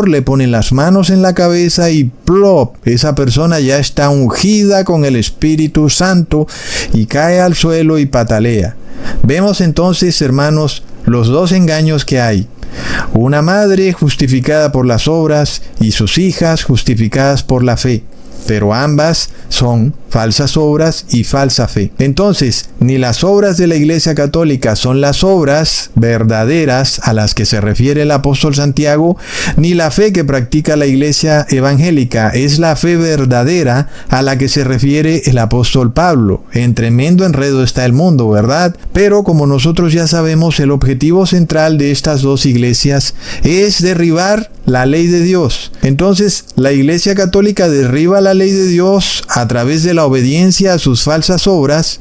le ponen las manos en la cabeza y ¡plop! Esa persona ya está ungida con el Espíritu Santo y cae al suelo y patalea. Vemos entonces, hermanos, los dos engaños que hay. Una madre justificada por las obras y sus hijas justificadas por la fe. Pero ambas son falsas obras y falsa fe. Entonces, ni las obras de la Iglesia Católica son las obras verdaderas a las que se refiere el apóstol Santiago, ni la fe que practica la Iglesia evangélica es la fe verdadera a la que se refiere el apóstol Pablo. En tremendo enredo está el mundo, ¿verdad? Pero como nosotros ya sabemos, el objetivo central de estas dos iglesias es derribar la ley de Dios. Entonces, la Iglesia Católica derriba la ley de Dios a través de la obediencia a sus falsas obras,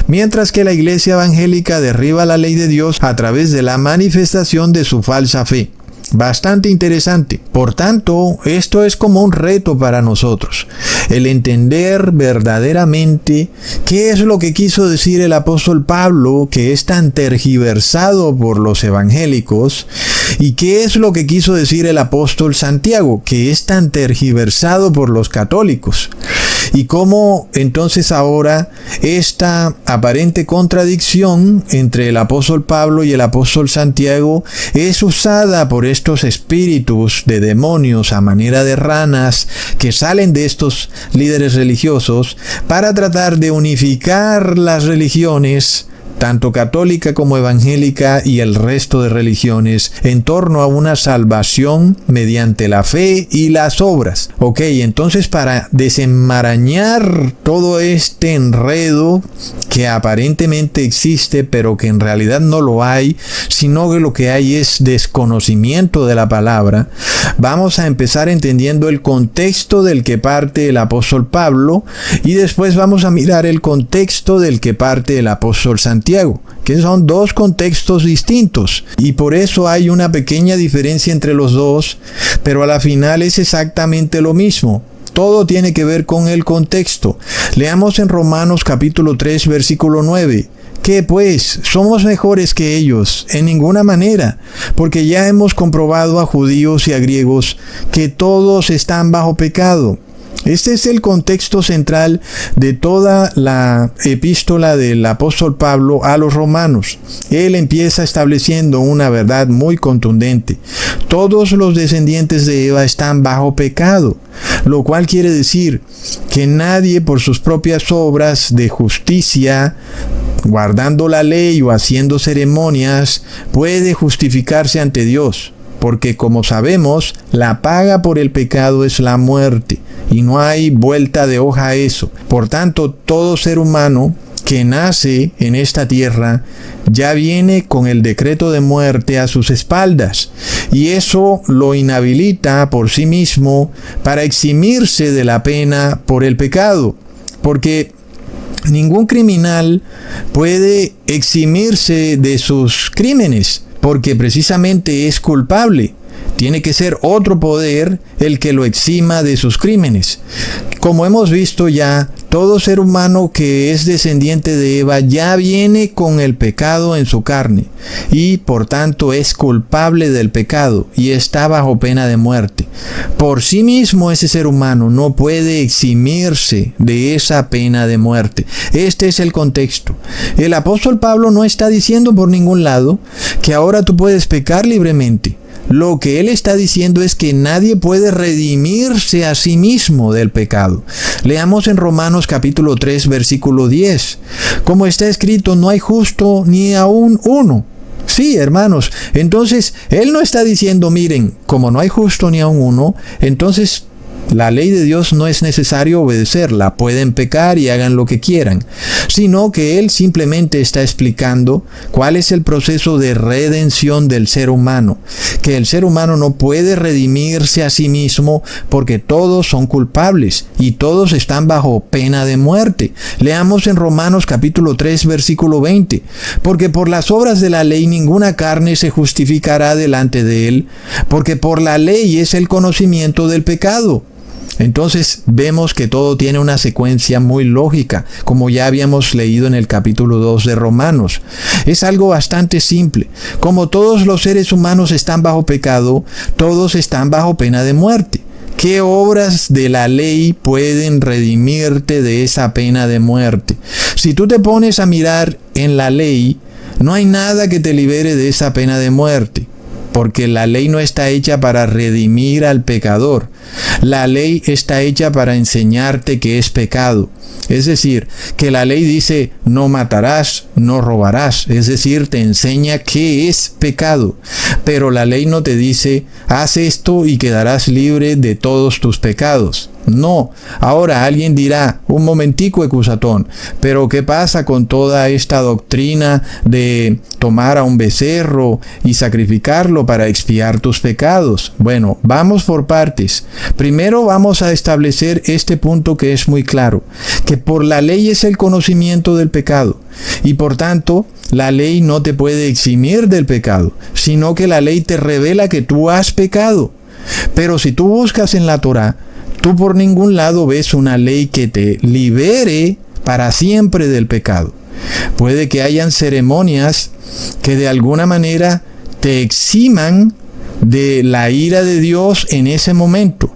mientras que la Iglesia evangélica derriba la ley de Dios a través de la manifestación de su falsa fe. Bastante interesante. Por tanto, esto es como un reto para nosotros. El entender verdaderamente qué es lo que quiso decir el apóstol Pablo, que es tan tergiversado por los evangélicos, y qué es lo que quiso decir el apóstol Santiago, que es tan tergiversado por los católicos. Y cómo entonces ahora esta aparente contradicción entre el apóstol Pablo y el apóstol Santiago es usada por estos espíritus de demonios a manera de ranas que salen de estos líderes religiosos para tratar de unificar las religiones, tanto católica como evangélica y el resto de religiones, en torno a una salvación mediante la fe y las obras. Ok, entonces para desenmarañar todo este enredo que aparentemente existe, pero que en realidad no lo hay, sino que lo que hay es desconocimiento de la palabra, vamos a empezar entendiendo el contexto del que parte el apóstol Pablo y después vamos a mirar el contexto del que parte el apóstol Santiago, que son dos contextos distintos y por eso hay una pequeña diferencia entre los dos, pero a la final es exactamente lo mismo. Todo tiene que ver con el contexto. Leamos en Romanos capítulo 3, versículo 9. ¿Qué pues? ¿Somos mejores que ellos? En ninguna manera, porque ya hemos comprobado a judíos y a griegos que todos están bajo pecado. Este es el contexto central de toda la epístola del apóstol Pablo a los romanos. Él empieza estableciendo una verdad muy contundente. Todos los descendientes de Eva están bajo pecado, lo cual quiere decir que nadie por sus propias obras de justicia, guardando la ley o haciendo ceremonias, puede justificarse ante Dios. Porque como sabemos, la paga por el pecado es la muerte, y no hay vuelta de hoja a eso. Por tanto, todo ser humano que nace en esta tierra ya viene con el decreto de muerte a sus espaldas, y eso lo inhabilita por sí mismo para eximirse de la pena por el pecado. Porque ningún criminal puede eximirse de sus crímenes, porque precisamente es culpable. Tiene que ser otro poder el que lo exima de sus crímenes. Como hemos visto ya, todo ser humano que es descendiente de Eva ya viene con el pecado en su carne y por tanto es culpable del pecado y está bajo pena de muerte. Por sí mismo ese ser humano no puede eximirse de esa pena de muerte. Este es el contexto. El apóstol Pablo no está diciendo por ningún lado que ahora tú puedes pecar libremente. Lo que él está diciendo es que nadie puede redimirse a sí mismo del pecado. Leamos en Romanos capítulo 3, versículo 10. Como está escrito, no hay justo ni aún uno. Sí, hermanos. Entonces, él no está diciendo, miren, como no hay justo ni aún uno, entonces la ley de Dios no es necesario obedecerla, pueden pecar y hagan lo que quieran, sino que él simplemente está explicando cuál es el proceso de redención del ser humano, que el ser humano no puede redimirse a sí mismo porque todos son culpables y todos están bajo pena de muerte. Leamos en Romanos capítulo 3, versículo 20, porque por las obras de la ley ninguna carne se justificará delante de él, porque por la ley es el conocimiento del pecado. Entonces vemos que todo tiene una secuencia muy lógica, como ya habíamos leído en el capítulo 2 de Romanos. Es algo bastante simple. Como todos los seres humanos están bajo pecado, todos están bajo pena de muerte. ¿Qué obras de la ley pueden redimirte de esa pena de muerte? Si tú te pones a mirar en la ley, no hay nada que te libere de esa pena de muerte, porque la ley no está hecha para redimir al pecador. La ley está hecha para enseñarte que es pecado. Es decir, que la ley dice no matarás, no robarás. Es decir, te enseña qué es pecado. Pero la ley no te dice haz esto y quedarás libre de todos tus pecados. No. Ahora alguien dirá, un momentico, Ecusatón, pero ¿qué pasa con toda esta doctrina de tomar a un becerro y sacrificarlo para expiar tus pecados? Bueno, vamos por partes. Primero vamos a establecer este punto que es muy claro, que por la ley es el conocimiento del pecado, y por tanto la ley no te puede eximir del pecado, sino que la ley te revela que tú has pecado. Pero si tú buscas en la Torá, tú por ningún lado ves una ley que te libere para siempre del pecado. Puede que hayan ceremonias que de alguna manera te eximan de la ira de Dios en ese momento,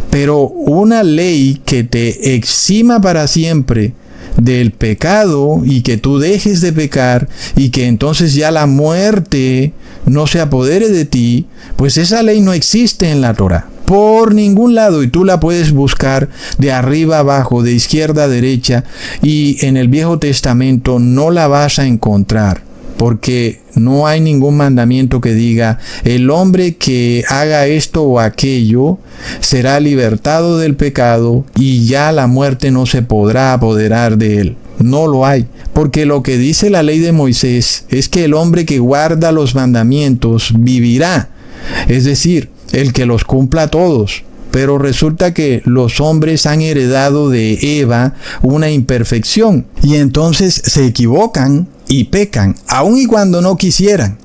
pero una ley que te exima para siempre del pecado y que tú dejes de pecar y que entonces ya la muerte no se apodere de ti, pues esa ley no existe en la Torá por ningún lado, y tú la puedes buscar de arriba abajo, de izquierda a derecha, y en el Viejo Testamento no la vas a encontrar, porque no hay ningún mandamiento que diga el hombre que haga esto o aquello será libertado del pecado y ya la muerte no se podrá apoderar de él. No lo hay, porque lo que dice la ley de Moisés es que el hombre que guarda los mandamientos vivirá, es decir, el que los cumpla todos. Pero resulta que los hombres han heredado de Eva una imperfección y entonces se equivocan y pecan, aun y cuando no quisieran.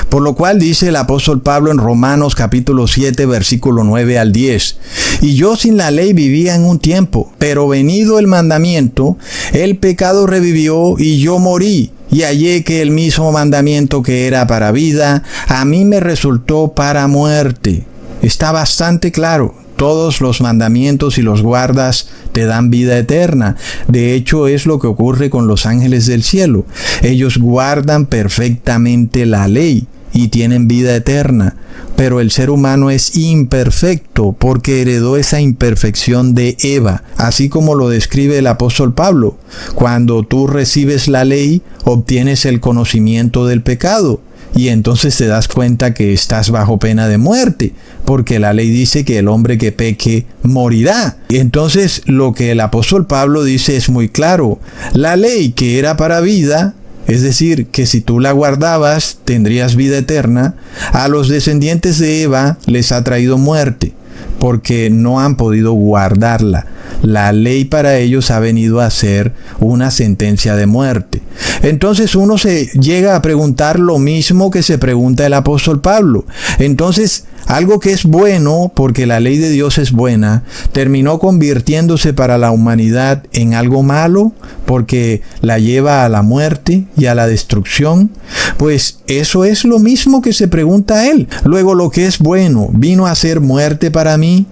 Por lo cual dice el apóstol Pablo en Romanos capítulo 7, versículo 9 al 10. Y yo sin la ley vivía en un tiempo, pero venido el mandamiento, el pecado revivió y yo morí. Y hallé que el mismo mandamiento que era para vida, a mí me resultó para muerte. Está bastante claro. Todos los mandamientos y los guardas te dan vida eterna. De hecho, es lo que ocurre con los ángeles del cielo. Ellos guardan perfectamente la ley y tienen vida eterna. Pero el ser humano es imperfecto porque heredó esa imperfección de Eva, así como lo describe el apóstol Pablo. Cuando tú recibes la ley, obtienes el conocimiento del pecado. Y entonces te das cuenta que estás bajo pena de muerte, porque la ley dice que el hombre que peque morirá. Y entonces lo que el apóstol Pablo dice es muy claro. La ley que era para vida, es decir, que si tú la guardabas tendrías vida eterna, a los descendientes de Eva les ha traído muerte, porque no han podido guardarla. La ley para ellos ha venido a ser una sentencia de muerte. Entonces uno se llega a preguntar lo mismo que se pregunta el apóstol Pablo. Entonces, algo que es bueno, porque la ley de Dios es buena, terminó convirtiéndose para la humanidad en algo malo, porque la lleva a la muerte y a la destrucción. Pues eso es lo mismo que se pregunta él. Luego, lo que es bueno, ¿vino a ser muerte para mí?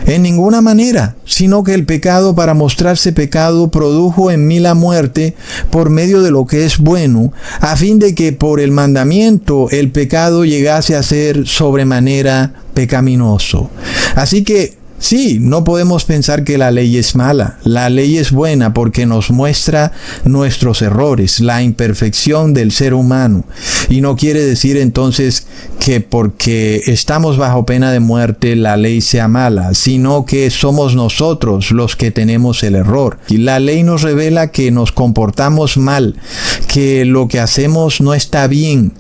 En ninguna manera, sino que el pecado, para mostrarse pecado, produjo en mí la muerte por medio de lo que es bueno, a fin de que por el mandamiento el pecado llegase a ser sobremanera pecaminoso. Así que sí, no podemos pensar que la ley es mala. La ley es buena porque nos muestra nuestros errores, la imperfección del ser humano. Y no quiere decir entonces que porque estamos bajo pena de muerte la ley sea mala, sino que somos nosotros los que tenemos el error. Y la ley nos revela que nos comportamos mal, que lo que hacemos no está bien.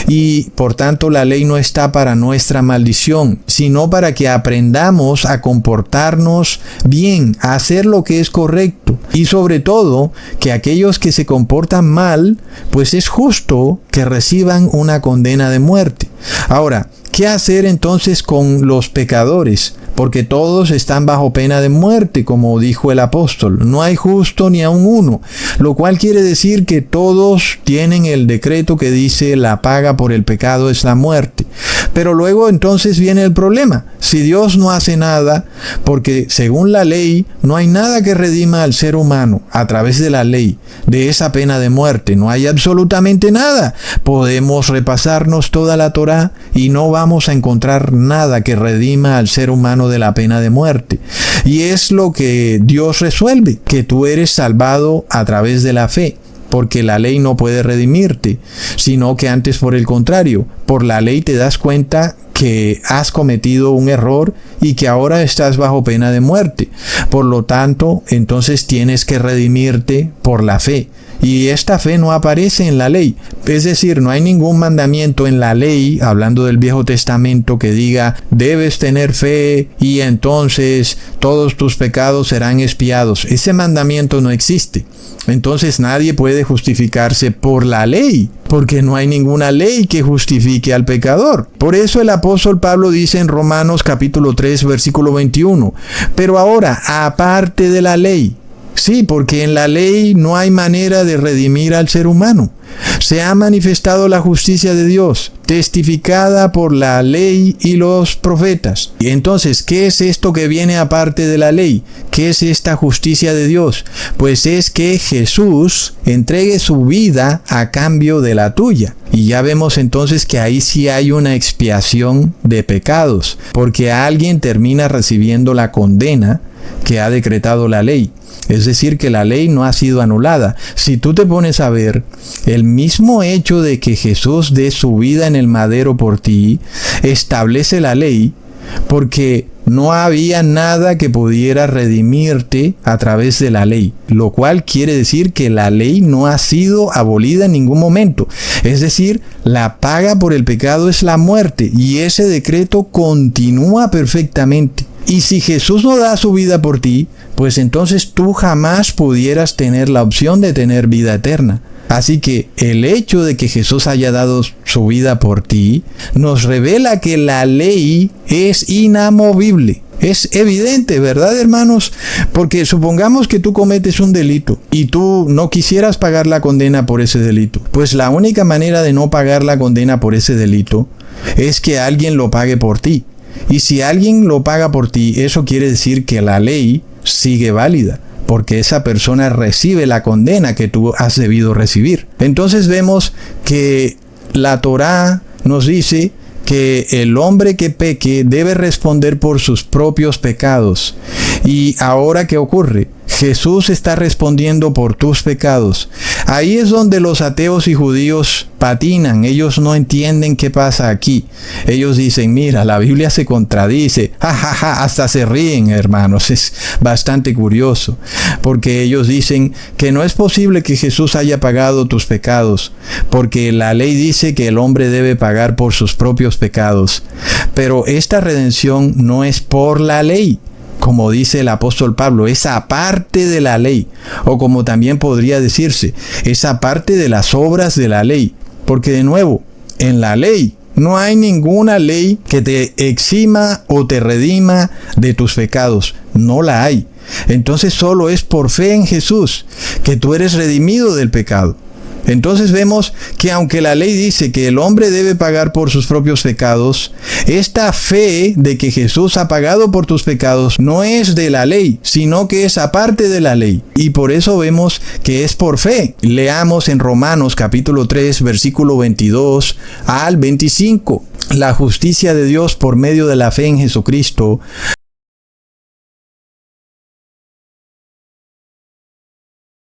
Y por tanto la ley no está para nuestra maldición, sino para que aprendamos a comportarnos bien, a hacer lo que es correcto. Y sobre todo, que aquellos que se comportan mal, pues es justo que reciban una condena de muerte. Ahora, ¿qué hacer entonces con los pecadores? porque todos están bajo pena de muerte, como dijo el apóstol. No hay justo ni aun uno, lo cual quiere decir que todos tienen el decreto que dice la paga por el pecado es la muerte. Pero luego entonces viene el problema. Si Dios no hace nada, porque según la ley no hay nada que redima al ser humano a través de la ley de esa pena de muerte, no hay absolutamente nada. Podemos repasarnos toda la Torá y no vamos a encontrar nada que redima al ser humano de la pena de muerte. Y es lo que Dios resuelve, que tú eres salvado a través de la fe. Porque la ley no puede redimirte, sino que antes, por el contrario, por la ley te das cuenta que has cometido un error y que ahora estás bajo pena de muerte. Por lo tanto, entonces tienes que redimirte por la fe. Y esta fe no aparece en la ley. Es decir, no hay ningún mandamiento en la ley, hablando del Viejo Testamento, que diga, debes tener fe y entonces todos tus pecados serán expiados. Ese mandamiento no existe. Entonces nadie puede justificarse por la ley, porque no hay ninguna ley que justifique al pecador. Por eso el apóstol Pablo dice en Romanos capítulo 3, versículo 21, pero ahora, aparte de la ley, sí, porque en la ley no hay manera de redimir al ser humano. Se ha manifestado la justicia de Dios, testificada por la ley y los profetas. Y entonces, ¿qué es esto que viene aparte de la ley? ¿Qué es esta justicia de Dios? Pues es que Jesús entregue su vida a cambio de la tuya. Y ya vemos entonces que ahí sí hay una expiación de pecados, porque alguien termina recibiendo la condena que ha decretado la ley. Es decir, que la ley no ha sido anulada. Si tú te pones a ver, el mismo hecho de que Jesús dé su vida en el madero por ti, establece la ley, porque no había nada que pudiera redimirte a través de la ley, lo cual quiere decir que la ley no ha sido abolida en ningún momento. Es decir, la paga por el pecado es la muerte, y ese decreto continúa perfectamente. Y si Jesús no da su vida por ti, pues entonces tú jamás pudieras tener la opción de tener vida eterna. Así que el hecho de que Jesús haya dado su vida por ti nos revela que la ley es inamovible. Es evidente, ¿verdad, hermanos? Porque supongamos que tú cometes un delito y tú no quisieras pagar la condena por ese delito. Pues la única manera de no pagar la condena por ese delito es que alguien lo pague por ti. Y si alguien lo paga por ti, eso quiere decir que la ley sigue válida, porque esa persona recibe la condena que tú has debido recibir. Entonces vemos que la Torá nos dice que el hombre que peque debe responder por sus propios pecados. Y ahora, ¿qué ocurre? Jesús está respondiendo por tus pecados. Ahí es donde los ateos y judíos patinan. Ellos no entienden qué pasa aquí. Ellos dicen, mira, la Biblia se contradice. Hasta se ríen, hermanos. Es bastante curioso, porque ellos dicen que no es posible que Jesús haya pagado tus pecados, porque la ley dice que el hombre debe pagar por sus propios pecados. Pero esta redención no es por la ley, como dice el apóstol Pablo, es aparte de la ley, o como también podría decirse, es aparte de las obras de la ley, porque de nuevo, en la ley no hay ninguna ley que te exima o te redima de tus pecados, no la hay. Entonces solo es por fe en Jesús que tú eres redimido del pecado. Entonces vemos que aunque la ley dice que el hombre debe pagar por sus propios pecados, esta fe de que Jesús ha pagado por tus pecados no es de la ley, sino que es aparte de la ley. Y por eso vemos que es por fe. Leamos en Romanos capítulo 3, versículo 22 al 25. La justicia de Dios por medio de la fe en Jesucristo